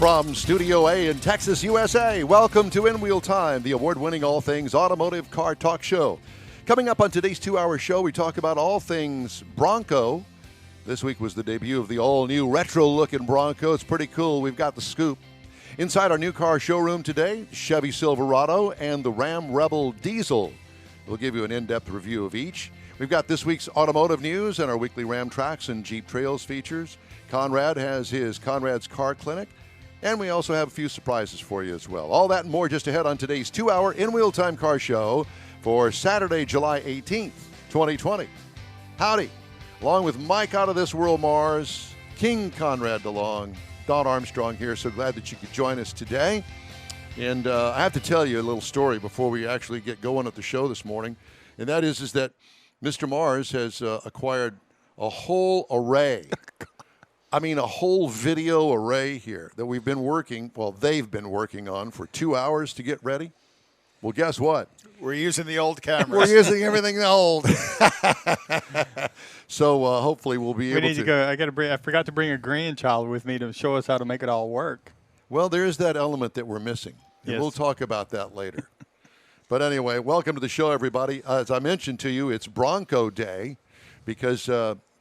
From Studio A in Texas, USA, welcome to In Wheel Time, the award-winning all things automotive car talk show. Coming up on today's 2-hour show, we talk about all things Bronco. This week was the debut of the all-new retro-looking Bronco. It's pretty cool. We've got the scoop. Inside our new car showroom today, Chevy Silverado and the Ram Rebel Diesel. We'll give you an in-depth review of each. We've got this week's automotive news and our weekly Ram Tracks and Jeep Trails features. Conrad has his Conrad's Car Clinic. And we also have a few surprises for you as well. All that and more just ahead on today's 2-hour In-Wheel Time car show for Saturday, July 18th, 2020. Howdy. Along with Mike Out of This World Mars, King Conrad DeLong, Don Armstrong here. So glad that you could join us today. And I have to tell you a little story before we actually get going at the show this morning. And that is that Mr. Mars has acquired a whole array a whole video array here that we've been they've been working on for 2 hours to get ready. Well, guess what? We're using the old cameras. We're using everything old. So hopefully we'll be able to. We need to go. I forgot to bring a grandchild with me to show us how to make it all work. Well, there is that element that we're missing. And we'll talk about that later. But anyway, welcome to the show, everybody. As I mentioned to you, it's Bronco Day because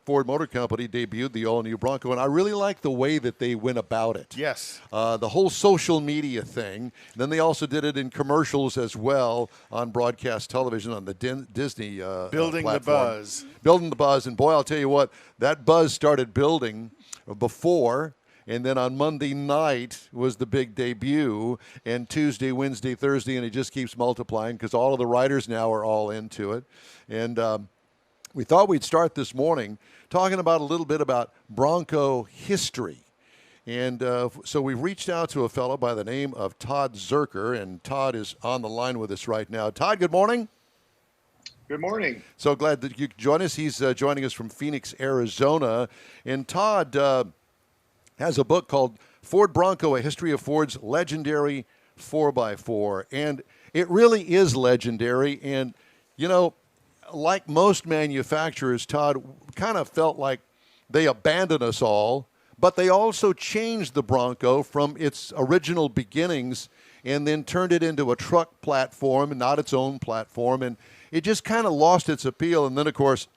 Ford Motor Company debuted the all-new Bronco, and I really like the way that they went about it. Yes. The whole social media thing. And then they also did it in commercials as well on broadcast television on the Disney Building platform. the buzz. Building the buzz. And boy, I'll tell you what, that buzz started building before, and then on Monday night was the big debut, and Tuesday, Wednesday, Thursday, and it just keeps multiplying because all of the riders now are all into it. And we thought we'd start this morning talking about a little bit about Bronco history. And so we've reached out to a fellow by the name of Todd Zuercher, and Todd is on the line with us right now. Todd, good morning. Good morning. So glad that you could join us. He's joining us from Phoenix, Arizona. And Todd has a book called Ford Bronco, A History of Ford's Legendary 4x4. And it really is legendary. And, you know, like most manufacturers, Todd, kind of felt like they abandoned us all, but they also changed the Bronco from its original beginnings and then turned it into a truck platform and not its own platform. And it just kind of lost its appeal. And then, of course,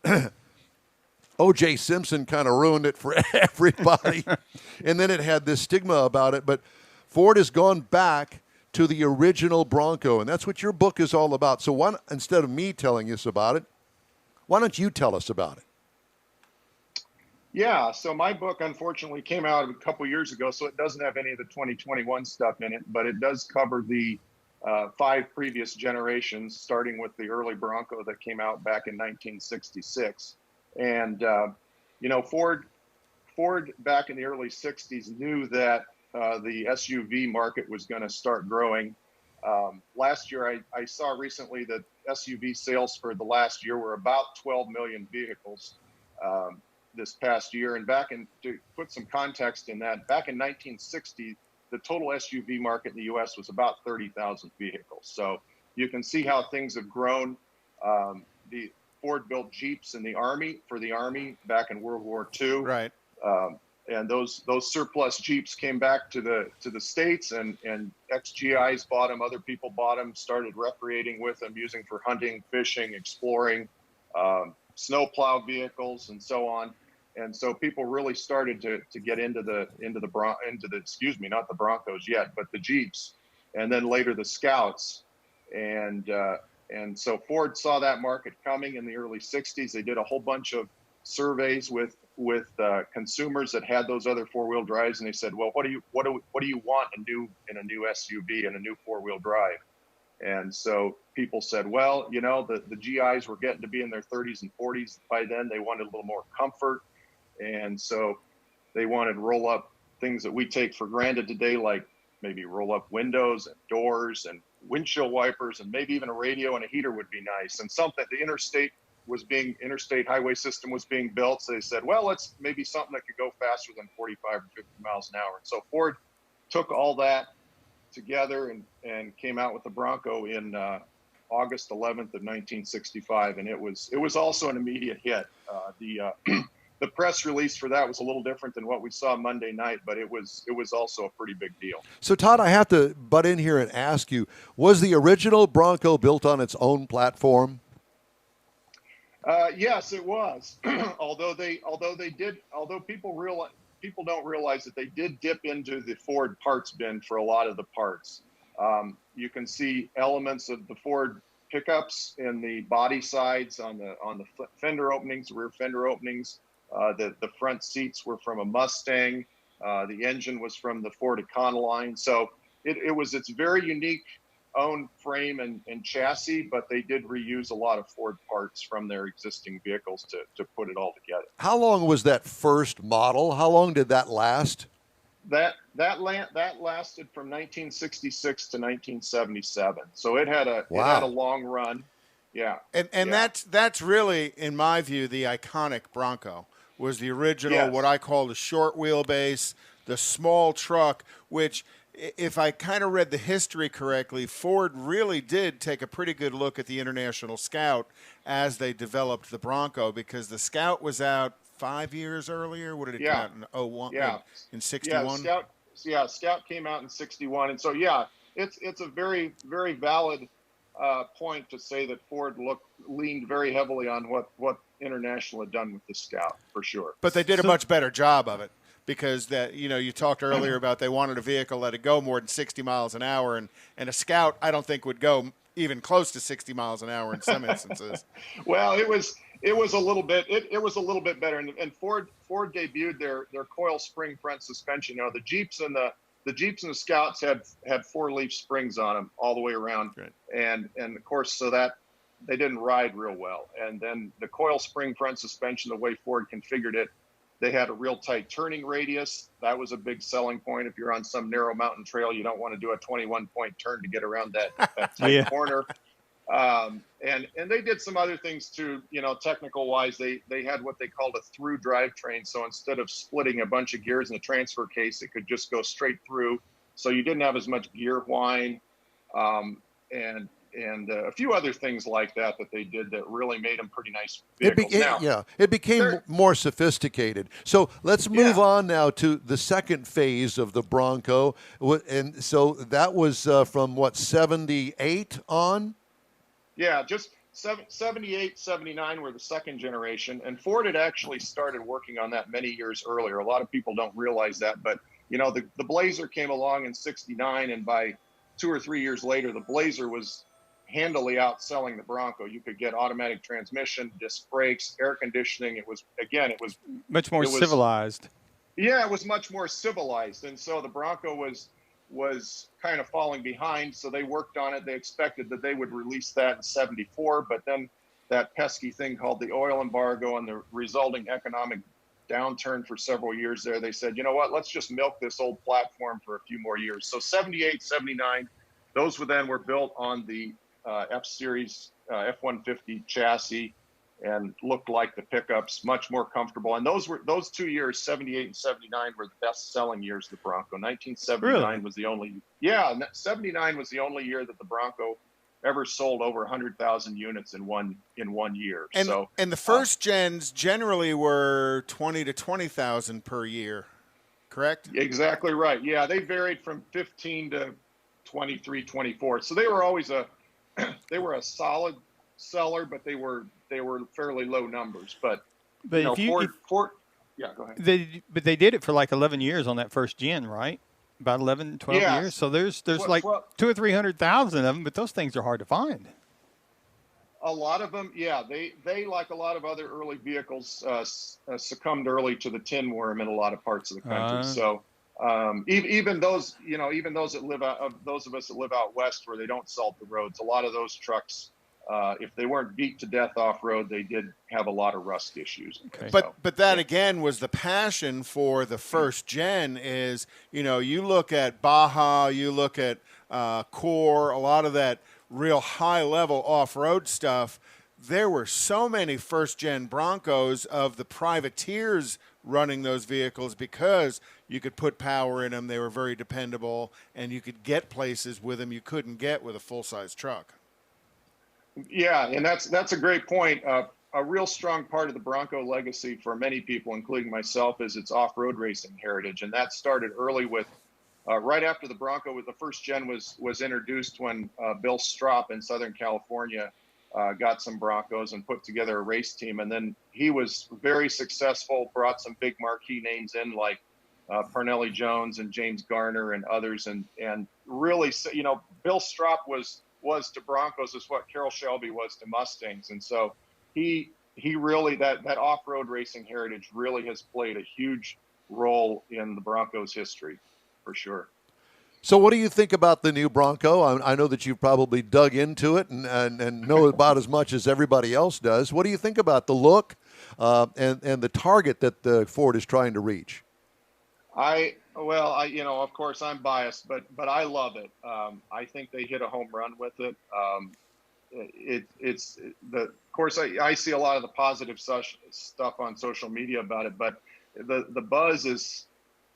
O.J. Simpson kind of ruined it for everybody. And then it had this stigma about it. But Ford has gone back to the original Bronco, and that's what your book is all about. So instead of me telling us about it, why don't you tell us about it? Yeah, so my book unfortunately came out a couple years ago, so it doesn't have any of the 2021 stuff in it, but it does cover the 5 previous generations, starting with the early Bronco that came out back in 1966. And, Ford back in the early 60s knew that the SUV market was going to start growing. Last year, I saw recently that SUV sales for the last year were about 12 million vehicles this past year. And to put some context in that, back in 1960, the total SUV market in the U.S. was about 30,000 vehicles. So you can see how things have grown. The Ford built Jeeps in the Army back in World War II. Right. And those surplus Jeeps came back to the States, and ex-GIs bought them, other people bought them, started recreating with them, using for hunting, fishing, exploring, snowplow vehicles, and so on. And so people really started to get into the not the Broncos yet, but the Jeeps, and then later the Scouts. And so Ford saw that market coming in the early 60s. They did a whole bunch of surveys with consumers that had those other 4-wheel drives, and they said, well, what do you want in a new SUV and a new 4-wheel drive? And so people said, well, the GIs were getting to be in their 30s and 40s by then. They wanted a little more comfort, and so they wanted roll-up things that we take for granted today, like maybe roll-up windows and doors and windshield wipers, and maybe even a radio and a heater would be nice. And something the interstate highway system was being built. So they said, well, let's maybe something that could go faster than 45 or 50 miles an hour. And so Ford took all that together and came out with the Bronco in August 11th of 1965. And it was also an immediate hit. The the press release for that was a little different than what we saw Monday night, but it was also a pretty big deal. So, Todd, I have to butt in here and ask you: was the original Bronco built on its own platform? Yes, it was. although people don't realize that they did dip into the Ford parts bin for a lot of the parts. You can see elements of the Ford pickups in the body sides, on the fender openings, rear fender openings. The front seats were from a Mustang. The engine was from the Ford Econoline. So it was its very unique own frame and chassis, but they did reuse a lot of Ford parts from their existing vehicles to put it all together. How long was that first model? How long did that last? That lasted from 1966 to 1977. So it had a long run. Yeah. And that's really, in my view, the iconic Bronco. Was the original, what I call the short wheelbase, the small truck, which, if I kind of read the history correctly, Ford really did take a pretty good look at the International Scout as they developed the Bronco, because the Scout was out 5 years earlier. What did it come out in 01? Yeah. In 61? Scout came out in 61. And so, it's a very, very valid point to say that Ford leaned very heavily on what International had done with the Scout, for sure. But they did a much better job of it, because you talked earlier about they wanted a vehicle that would go more than 60 miles an hour, and a Scout I don't think would go even close to 60 miles an hour in some instances. Well, it was a little bit better, and Ford debuted their coil spring front suspension. The Jeeps and the Scouts had 4-leaf springs on them all the way around, right. and of course, so that they didn't ride real well. And then the coil spring front suspension, the way Ford configured it, they had a real tight turning radius. That was a big selling point. If you're on some narrow mountain trail, you don't want to do a 21-point turn to get around that tight corner. And they did some other things too, technical wise. They had what they called a through drivetrain. So instead of splitting a bunch of gears in the transfer case, it could just go straight through. So you didn't have as much gear whine, and a few other things like that they did that really made them pretty nice vehicles. It became more sophisticated. So let's move on now to the second phase of the Bronco. And so that was from 78 on? Yeah, just 78, 79 were the second generation. And Ford had actually started working on that many years earlier. A lot of people don't realize that. But, the Blazer came along in 69, and by 2 or 3 years later, the Blazer was handily outselling the Bronco. You could get automatic transmission, disc brakes, air conditioning. It was much more civilized. Yeah, it was much more civilized. And so the Bronco was kind of falling behind. So they worked on it. They expected that they would release that in 74, but then that pesky thing called the oil embargo and the resulting economic downturn for several years there, they said, let's just milk this old platform for a few more years. So 78, 79, those were built on the F-Series F-150 chassis and looked like the pickups, much more comfortable. And those 2 years, 78 and 79, were the best-selling years of the Bronco. 1979 was the only, 79 was the only year that the Bronco ever sold over 100,000 units in one year. And the first gens generally were 20 to 20,000 per year, correct? Exactly right. Yeah, they varied from 15 to 23, 24. So they were always a solid seller, but they were fairly low numbers. But Ford, yeah, go ahead. But they did it for like 11 years on that first gen, right? About 11, 12 years. So there's 200,000 or 300,000 of them, but those things are hard to find. A lot of them, they like a lot of other early vehicles succumbed early to the tin worm in a lot of parts of the country. So even those that live out, those of us that live out west where they don't salt the roads, a lot of those trucks, if they weren't beat to death off road, they did have a lot of rust issues. Okay. But that again was the passion for the first gen. Is you look at Baja, you look at Core, a lot of that real high level off road stuff. There were so many first gen Broncos of the privateers running those vehicles because you could put power in them. They were very dependable, and you could get places with them you couldn't get with a full size truck. Yeah, and that's a great point. a real strong part of the Bronco legacy for many people, including myself, is its off-road racing heritage, and that started early with right after the Bronco. With the first gen was introduced when Bill Strop in Southern California got some Broncos and put together a race team, and then he was very successful, brought some big marquee names in like Parnelli Jones and James Garner and others, and really, Bill Strop was to Broncos as what Carroll Shelby was to Mustangs, and so he really, that off-road racing heritage really has played a huge role in the Broncos history, for sure. So what do you think about the new Bronco? I know that you've probably dug into it and know about as much as everybody else does. What do you think about the look and the target that the Ford is trying to reach? Of course I'm biased, but I love it. I think they hit a home run with it. Of course, I see a lot of the positive stuff on social media about it, but the buzz is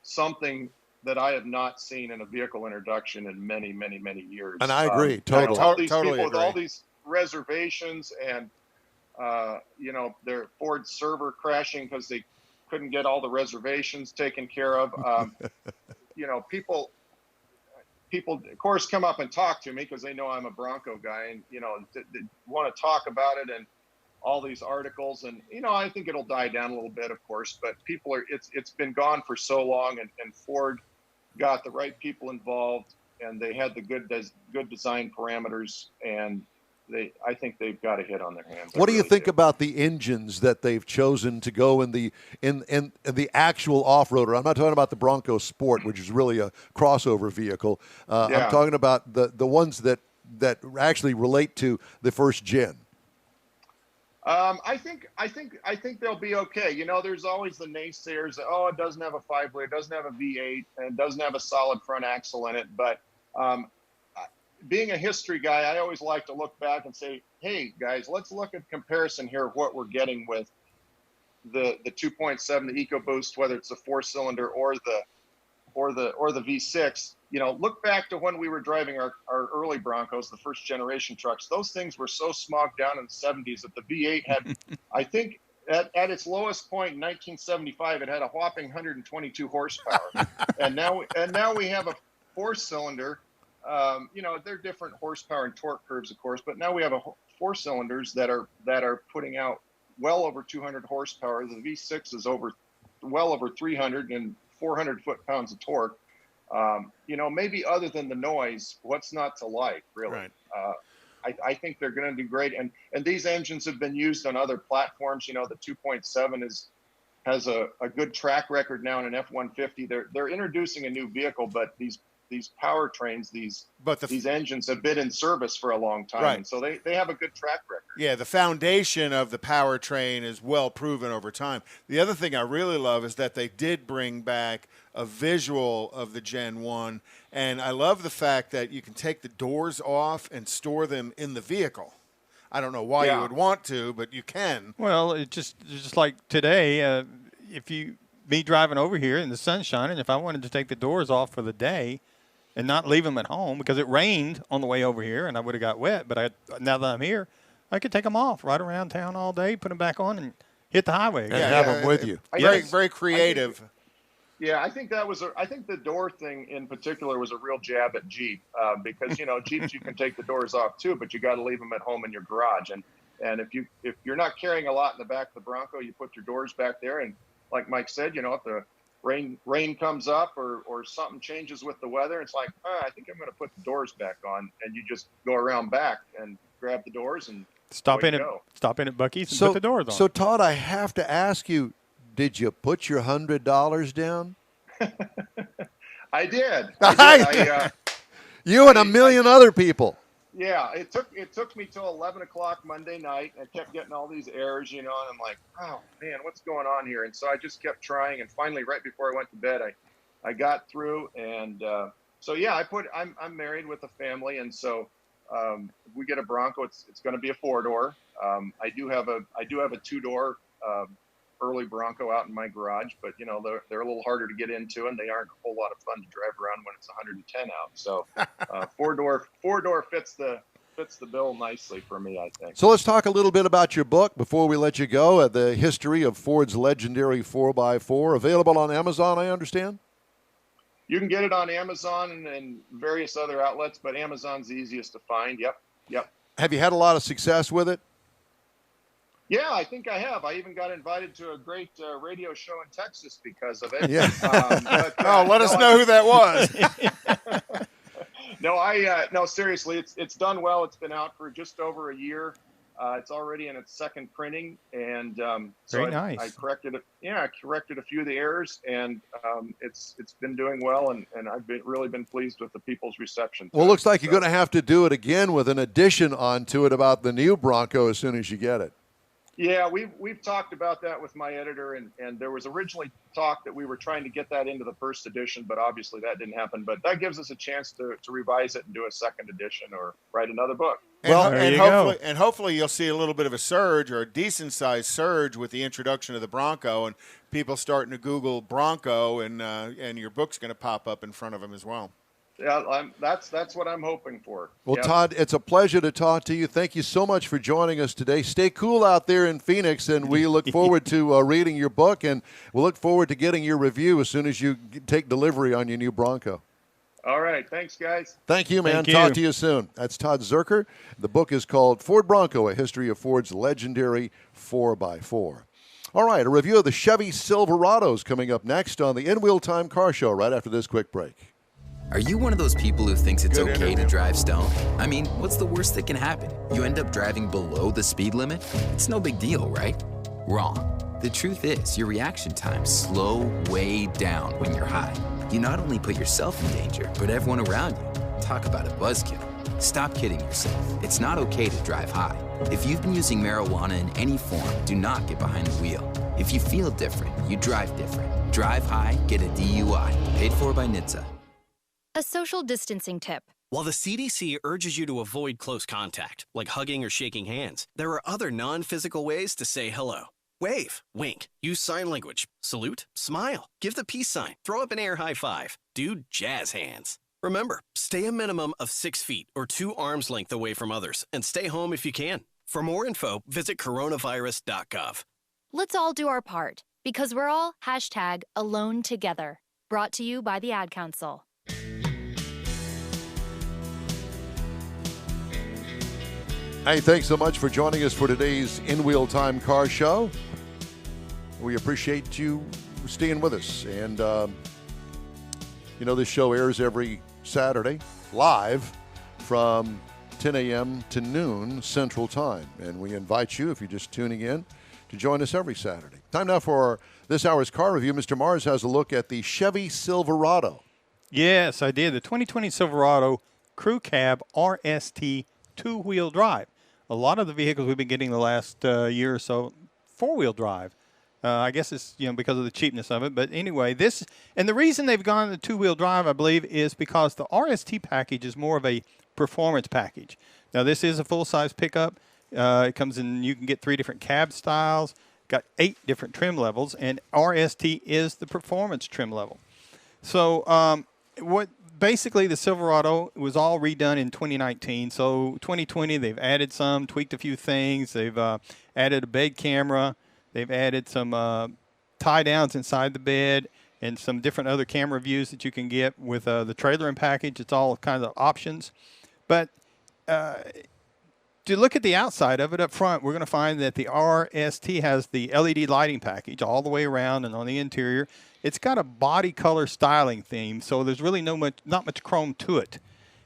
something that I have not seen in a vehicle introduction in many, many, many years. And I agree, totally. All these totally people agree. with all these reservations and, their Ford server crashing because they couldn't get all the reservations taken care of. People of course come up and talk to me because they know I'm a Bronco guy, and they want to talk about it and all these articles, and I think it'll die down a little bit, of course, but it's been gone for so long, and Ford got the right people involved, and they had the good design parameters, and I think they've got a hit on their hands. What do you think about the engines that they've chosen to go in the actual off-roader? I'm not talking about the Bronco Sport, which is really a crossover vehicle. I'm talking about the ones that actually relate to the first gen. I think they'll be okay. There's always the naysayers that, it doesn't have a 5-liter, it doesn't have a V8, and it doesn't have a solid front axle in it. But being a history guy, I always like to look back and say, hey guys, let's look at comparison here of what we're getting with the 2.7, the EcoBoost, whether it's the 4-cylinder or the V6. Look back to when we were driving our early Broncos, the first generation trucks. Those things were so smogged down in the 70s that the V8 had, I think, at its lowest point in 1975, it had a whopping 122 horsepower. and now we have a 4-cylinder. They're different horsepower and torque curves, of course, but now we have 4-cylinders that are putting out well over 200 horsepower. The V6 is well over 300 and 400 foot-pounds of torque. Maybe other than the noise, what's not to like, really? Right. I think they're going to do great. And these engines have been used on other platforms. The 2.7 has a good track record now in an F-150. They're introducing a new vehicle, but these powertrains, these engines have been in service for a long time. Right. And so they have a good track record. Yeah, the foundation of the powertrain is well proven over time. The other thing I really love is that they did bring back a visual of the Gen 1, and I love the fact that you can take the doors off and store them in the vehicle. I don't know why you would want to, but you can. Well, it's just like today, me driving over here and the sun's shining, if I wanted to take the doors off for the day and not leave them at home because it rained on the way over here and I would have got wet, but now that I'm here, I could take them off right around town all day, put them back on, and hit the highway. And have them with you. Very creative. I think I think the door thing in particular was a real jab at Jeep because Jeeps you can take the doors off too, but you got to leave them at home in your garage. And if you're not carrying a lot in the back of the Bronco, you put your doors back there. And like Mike said, if the rain comes up or something changes with the weather, it's like, I think I'm going to put the doors back on, and you just go around back and grab the doors and stop in at Buc-ee's and put the doors on. So Todd, I have to ask you, did you put your $100 down? I did. You and a million other people. Yeah, it took me till 11 o'clock Monday night. I kept getting all these errors, and I'm like, oh man, what's going on here? And so I just kept trying, and finally, right before I went to bed, I got through, and I'm married with a family, and so if we get a Bronco, it's going to be a 4-door. I do have a 2-door early Bronco out in my garage, but they're a little harder to get into, and they aren't a whole lot of fun to drive around when it's 110 out. So 4-door fits the fits the bill nicely for me, I think. So let's talk a little bit about your book before we let you go. The history of Ford's legendary 4x4, available on Amazon, I understand? You can get it on Amazon and various other outlets, but Amazon's the easiest to find. Yep. Have you had a lot of success with it? Yeah, I think I have. I even got invited to a great radio show in Texas because of it. Yeah. Let us know who that was. No, seriously, it's done well. It's been out for just over a year. It's already in its second printing, and so Very nice. I corrected it. Yeah, I corrected a few of the errors, and it's been doing well, and I've really been pleased with the people's reception. Well, it looks like you're going to have to do it again with an addition onto it about the new Bronco as soon as you get it. Yeah, we've talked about that with my editor, and there was originally talk that we were trying to get that into the first edition, but obviously that didn't happen. But that gives us a chance to revise it and do a second edition or write another book. And hopefully you'll see a little bit of a surge, or a decent-sized surge, with the introduction of the Bronco, and people starting to Google Bronco, and your book's going to pop up in front of them as well. Yeah, that's what I'm hoping for. Well, yep. Todd, it's a pleasure to talk to you. Thank you so much for joining us today. Stay cool out there in Phoenix, and we look forward to reading your book, and we'll look forward to getting your review as soon as you take delivery on your new Bronco. All right. Thanks, guys. Thank you, man. Thank you. Talk to you soon. That's Todd Zuercher. The book is called Ford Bronco, A History of Ford's Legendary 4x4. All right, a review of the Chevy Silverados coming up next on the In Wheel Time Car Show right after this quick break. Are you one of those people who thinks it's okay to drive stoned? I mean, what's the worst that can happen? You end up driving below the speed limit? It's no big deal, right? Wrong. The truth is, your reaction times slow way down when you're high. You not only put yourself in danger, but everyone around you. Talk about a buzzkill. Stop kidding yourself. It's not okay to drive high. If you've been using marijuana in any form, do not get behind the wheel. If you feel different, you drive different. Drive high, get a DUI. Paid for by NHTSA. A social distancing tip. While the CDC urges you to avoid close contact, like hugging or shaking hands, there are other non-physical ways to say hello. Wave, wink, use sign language, salute, smile, give the peace sign, throw up an air high five, do jazz hands. Remember, stay a minimum of 6 feet or 2 arms length away from others, and stay home if you can. For more info, visit coronavirus.gov. Let's all do our part, because we're all #AloneTogether. Brought to you by the Ad Council. Hey, thanks so much for joining us for today's In Wheel Time Car Show. We appreciate you staying with us. And, this show airs every Saturday live from 10 a.m. to noon Central Time. And we invite you, if you're just tuning in, to join us every Saturday. Time now for this hour's car review. Mr. Mars has a look at the Chevy Silverado. Yes, I did. The 2020 Silverado Crew Cab RST two-wheel drive. A lot of the vehicles we've been getting the last year or so, four-wheel drive. I guess it's because of the cheapness of it. But anyway, the reason they've gone to two-wheel drive, I believe, is because the RST package is more of a performance package. Now, this is a full-size pickup. It comes in, you can get 3 different cab styles, got 8 different trim levels, and RST is the performance trim level. So basically, the Silverado was all redone in 2019. So 2020, they've added tweaked a few things. They've added a bed camera. They've added some tie downs inside the bed and some different other camera views that you can get with the trailer and package. It's all kinds of options. But to look at the outside of it up front, we're going to find that the RST has the LED lighting package all the way around, and on the interior, it's got a body color styling theme, so there's really not much chrome to it.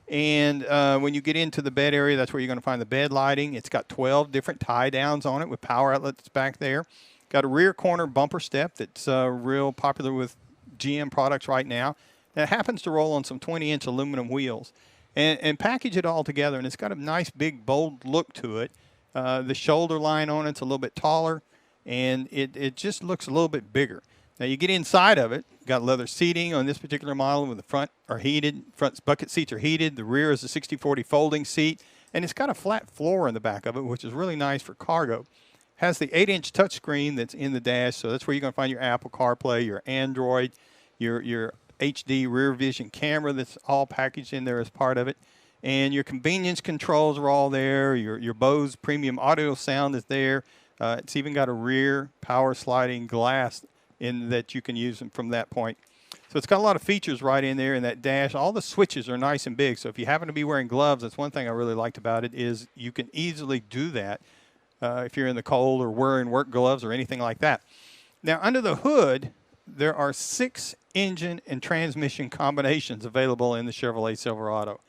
And when you get into the bed area, that's where you're going to find the bed lighting. It's got 12 different tie downs on it with power outlets back there. Got a rear corner bumper step that's real popular with GM products right now. That happens to roll on some 20-inch aluminum wheels. And package it all together, and it's got a nice, big, bold look to it. The shoulder line on it's a little bit taller, and it just looks a little bit bigger. Now, you get inside of it, got leather seating on this particular model, with the front are heated, front bucket seats are heated, the rear is a 60/40 folding seat, and it's got a flat floor in the back of it, which is really nice for cargo. Has the 8-inch touchscreen that's in the dash, so that's where you're going to find your Apple CarPlay, your Android, your HD rear vision camera that's all packaged in there as part of it. And your convenience controls are all there. Your Bose premium audio sound is there. It's even got a rear power sliding glass in that you can use from that point. So it's got a lot of features right in there in that dash. All the switches are nice and big. So if you happen to be wearing gloves, that's one thing I really liked about it is you can easily do that if you're in the cold or wearing work gloves or anything like that. Now, under the hood, there are 6 engine and transmission combinations available in the Chevrolet Silverado.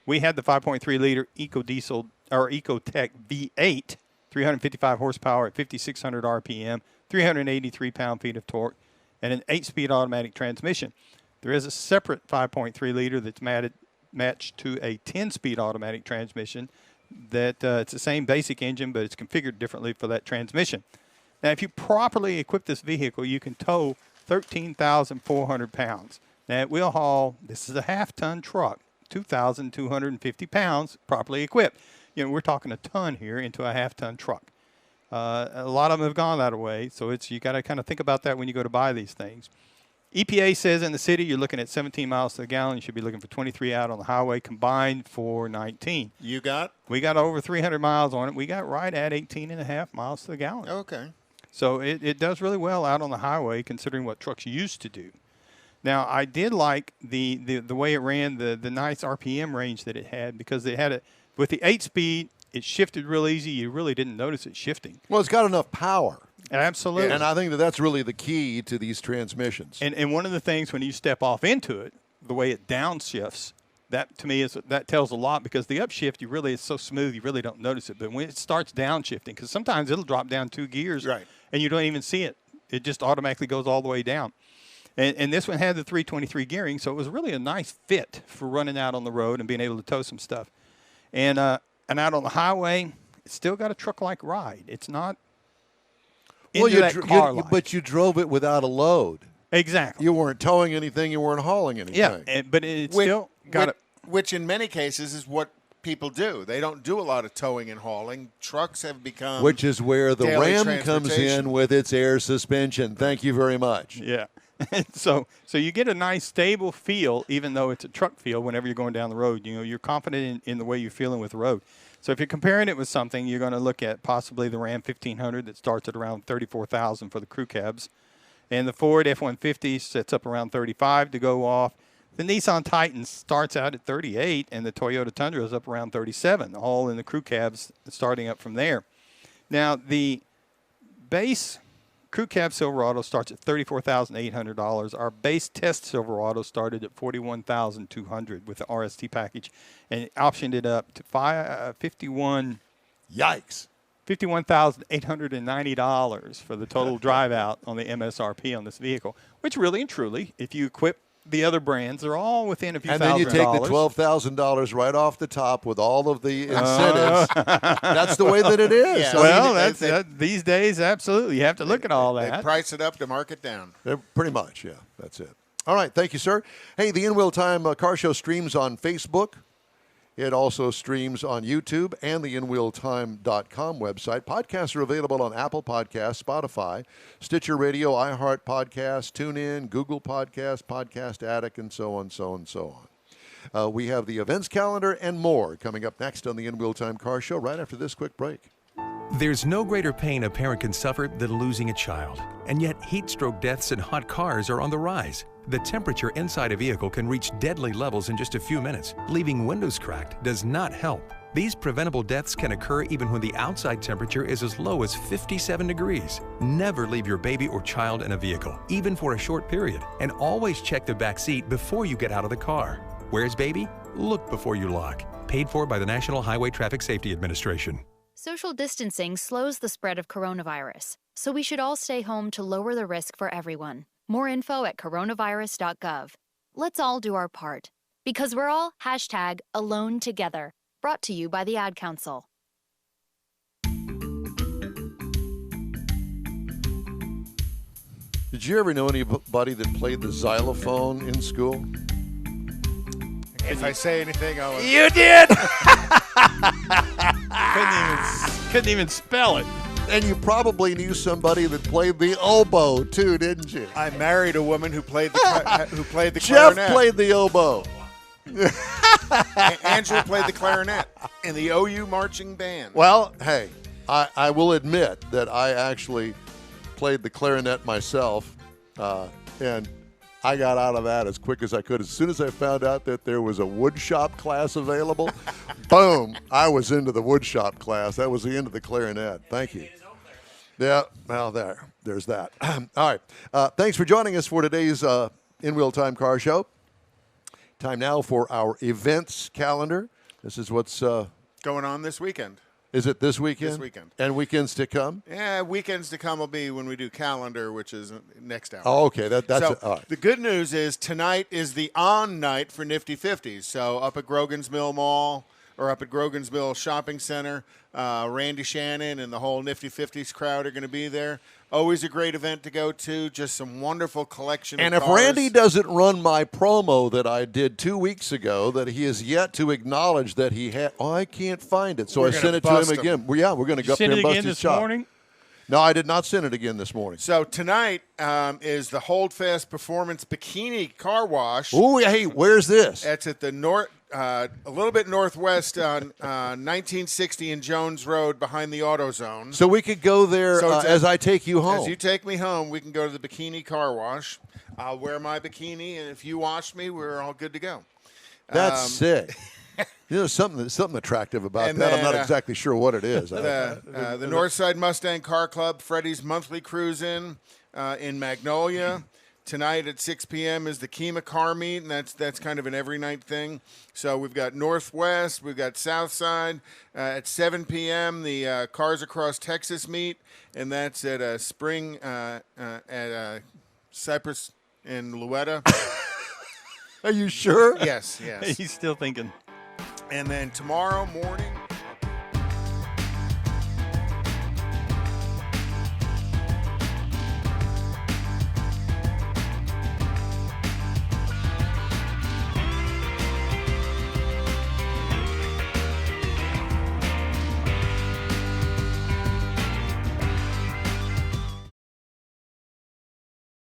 We had the 5.3-liter EcoDiesel or EcoTech V8, 355 horsepower at 5,600 RPM, 383 pound-feet of torque, and an 8-speed automatic transmission. There is a separate 5.3-liter that's matched to a 10-speed automatic transmission that it's the same basic engine, but it's configured differently for that transmission. Now, if you properly equip this vehicle, you can tow 13,400 pounds. Now, it will haul, this is a half-ton truck, 2,250 pounds properly equipped. You know, we're talking a ton here into a half-ton truck. A lot of them have gone that way, so you got to kind of think about that when you go to buy these things. EPA says in the city you're looking at 17 miles to the gallon. You should be looking for 23 out on the highway, combined for 19. You got? We got over 300 miles on it. We got right at 18.5 miles to the gallon. Okay. So it does really well out on the highway considering what trucks used to do. Now, I did like the way it ran, the nice RPM range that it had, because it had with the 8-speed, it shifted real easy. You really didn't notice it shifting. Well, it's got enough power. Absolutely. And I think that's really the key to these transmissions. And one of the things when you step off into it, the way it downshifts, that to me that tells a lot, because the upshift, it's so smooth, you really don't notice it. But when it starts downshifting, because sometimes it'll drop down 2 gears, right, and you don't even see it. It just automatically goes all the way down. And this one had the 323 gearing, so it was really a nice fit for running out on the road and being able to tow some stuff. And out on the highway, it's still got a truck-like ride. It's not car-like. But you drove it without a load. Exactly. You weren't towing anything. You weren't hauling anything. Yeah, but it's still got it. Which in many cases is what people do. They don't do a lot of towing and hauling. Trucks have become Which is where the daily Ram comes in with its air suspension. Thank you very much. Yeah. So you get a nice stable feel, even though it's a truck feel whenever you're going down the road. You know, you're confident in the way you're feeling with the road. So if you're comparing it with something, you're going to look at possibly the Ram 1500 that starts at around $34,000 for the crew cabs. And the Ford F-150 sets up around $35,000 to go off. The Nissan Titan starts out at $38,000, and the Toyota Tundra is up around $37,000, all in the crew cabs starting up from there. Now, the base crew cab Silverado starts at $34,800. Our base test Silverado started at $41,200 with the RST package, and optioned it up to $51,890 for the total drive out on the MSRP on this vehicle, which really and truly, if you equip the other brands, they're all within a few thousand dollars. And then you take the $12,000 right off the top with all of the incentives. That's the way that it is. Yeah. Well, these days, absolutely. You have to look at all that. They price it up to mark it down. Pretty much, yeah. That's it. All right. Thank you, sir. Hey, the In Wheel Time Car Show streams on Facebook. It also streams on YouTube and the InWheelTime.com website. Podcasts are available on Apple Podcasts, Spotify, Stitcher Radio, iHeart Podcasts, TuneIn, Google Podcasts, Podcast Addict, and so on, so on, so on. We have the events calendar and more coming up next on the In Wheel Time Car Show right after this quick break. There's no greater pain a parent can suffer than losing a child. And yet, heat stroke deaths in hot cars are on the rise. The temperature inside a vehicle can reach deadly levels in just a few minutes. Leaving windows cracked does not help. These preventable deaths can occur even when the outside temperature is as low as 57 degrees. Never leave your baby or child in a vehicle, even for a short period. And always check the back seat before you get out of the car. Where's baby? Look before you lock. Paid for by the National Highway Traffic Safety Administration. Social distancing slows the spread of coronavirus, so we should all stay home to lower the risk for everyone. More info at coronavirus.gov. Let's all do our part, because we're all #AloneTogether. Brought to you by the Ad Council. Did you ever know anybody that played the xylophone in school? If I say anything, I'll... You did! couldn't even spell it. And you probably knew somebody that played the oboe, too, didn't you? I married a woman who played the Jeff clarinet. played the oboe. Angela played the clarinet in the OU marching band. Well, hey, I will admit that I actually played the clarinet myself, and I got out of that as quick as I could. As soon as I found out that there was a woodshop class available, boom, I was into the woodshop class. That was the end of the clarinet. Thank you. Yeah, well, there's that. All right. Thanks for joining us for today's In Wheel Time Car Show. Time now for our events calendar. This is what's going on this weekend. Is it this weekend? This weekend. And weekends to come? Yeah, weekends to come will be when we do calendar, which is next hour. Oh, okay. That's so all right. The good news is tonight is the on night for Nifty 50s. So up at Grogan's Mill Mall or up at Grogan's Mill Shopping Center, Randy Shannon and the whole Nifty 50s crowd are going to be there. Always a great event to go to. Just some wonderful collection and of if cars. Randy doesn't run my promo that I did 2 weeks ago, that he has yet to acknowledge that he had, I can't find it. So I sent it to him again. Well, yeah, we're going to go up there and bust his chop. Morning? No, I did not send it again this morning. So tonight is the Holdfast Performance Bikini Car Wash. Oh, hey, where's this? That's at the a little bit northwest on 1960 and Jones Road behind the AutoZone. So we could go there as I take you home. As you take me home, we can go to the Bikini Car Wash. I'll wear my bikini, and if you wash me, we're all good to go. That's sick. You know, something attractive about that. I'm not exactly sure what it is. The Northside Mustang Car Club, Freddie's monthly cruise-in Magnolia. Tonight at 6 p.m. is the Kima Car Meet, and that's kind of an every night thing. So we've got Northwest, we've got Southside. At 7 p.m., the Cars Across Texas Meet, and that's at Spring at Cypress in Louetta. Are you sure? Yes. He's still thinking. And then tomorrow morning,